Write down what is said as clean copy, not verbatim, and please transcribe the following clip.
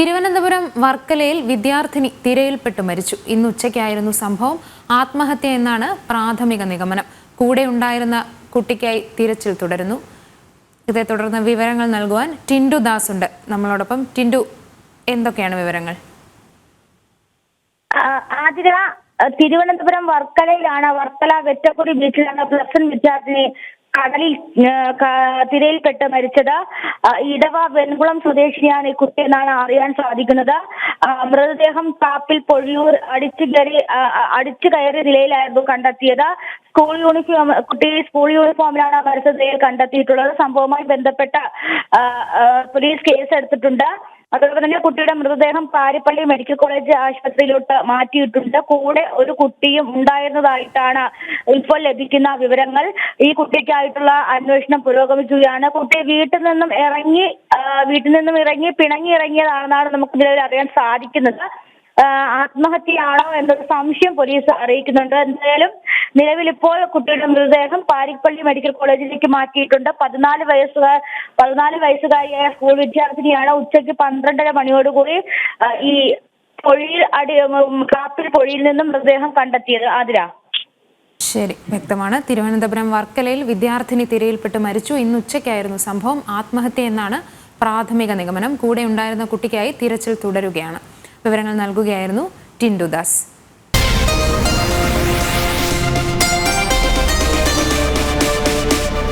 തിരുവനന്തപുരം വർക്കലയിൽ വിദ്യാർത്ഥിനി തിരയിൽപ്പെട്ട് മരിച്ചു. ഇന്ന് ഉച്ചയ്ക്കായിരുന്നു സംഭവം. ആത്മഹത്യ എന്നാണ് പ്രാഥമിക നിഗമനം. കൂടെ ഉണ്ടായിരുന്ന കുട്ടിക്കായി തിരച്ചിൽ തുടരുന്നു. ഇതേ തുടർന്ന് വിവരങ്ങൾ നൽകുവാൻ ടിൻഡു ദാസ് ഉണ്ട് നമ്മളോടൊപ്പം. ടിൻഡു, എന്തൊക്കെയാണ് വിവരങ്ങൾ? ആതിര, തിരുവനന്തപുരം വർക്കലയിലാണ്. വർക്കല വെറ്റക്കുടി ബീച്ചിലാണ് +1 വിദ്യാർത്ഥിനി കടലിൽ തിരയിൽപ്പെട്ട് മരിച്ചത്. ഇടവ വെൺകുളം സ്വദേശിനിയാണ് ഈ കുട്ടി എന്നാണ് അറിയാൻ സാധിക്കുന്നത്. മൃതദേഹം കാപ്പിൽ പൊഴിയൂർ അടിച്ചു കയറിയ നിലയിലായിരുന്നു കണ്ടെത്തിയത്. കുട്ടി സ്കൂൾ യൂണിഫോമിലാണ് മരിച്ചനിലയിൽ കണ്ടെത്തിയിട്ടുള്ളത്. സംഭവവുമായി ബന്ധപ്പെട്ട പോലീസ് കേസ് എടുത്തിട്ടുണ്ട്. അതോടൊപ്പം തന്നെ കുട്ടിയുടെ മൃതദേഹം പാരിപ്പള്ളി മെഡിക്കൽ കോളേജ് ആശുപത്രിയിലോട്ട് മാറ്റിയിട്ടുണ്ട്. കൂടെ ഒരു കുട്ടിയും ഉണ്ടായിരുന്നതായിട്ടാണ് ഇപ്പോൾ ലഭിക്കുന്ന വിവരങ്ങൾ. ഈ കുട്ടിക്കായിട്ടുള്ള അന്വേഷണം പുരോഗമിക്കുകയാണ്. കുട്ടി വീട്ടിൽ നിന്നും ഇറങ്ങി പിണങ്ങി ഇറങ്ങിയതാണെന്നാണ് നമുക്ക് നിലവിൽ അറിയാൻ സാധിക്കുന്നത്. ആത്മഹത്യയാണോ എന്നൊരു സംശയം പോലീസ് അറിയിക്കുന്നുണ്ട്. എന്തായാലും നിലവിൽ ഇപ്പോൾ കുട്ടിയുടെ മൃതദേഹം പാരിപ്പള്ളി മെഡിക്കൽ കോളേജിലേക്ക് മാറ്റിയിട്ടുണ്ട്. 14 വയസ്സുകാരിയായ സ്കൂൾ വിദ്യാർത്ഥിനിയാണ്. ഉച്ചയ്ക്ക് 12:30 മണിയോടുകൂടി ഈ കാപ്പിൽ പൊഴിയിൽ നിന്നും മൃതദേഹം കണ്ടെത്തിയത്. ആതിര, ശരി, വ്യക്തമാണ്. തിരുവനന്തപുരം വർക്കലയിൽ വിദ്യാർത്ഥിനി തിരയിൽപ്പെട്ട് മരിച്ചു. ഇന്ന് ഉച്ചയ്ക്കായിരുന്നു സംഭവം. ആത്മഹത്യ എന്നാണ് പ്രാഥമിക നിഗമനം. കൂടെ ഉണ്ടായിരുന്ന കുട്ടിക്കായി തിരച്ചിൽ തുടരുകയാണ്. വിവരങ്ങൾ നൽകുകയായിരുന്നു ടിൻഡു ദാസ്.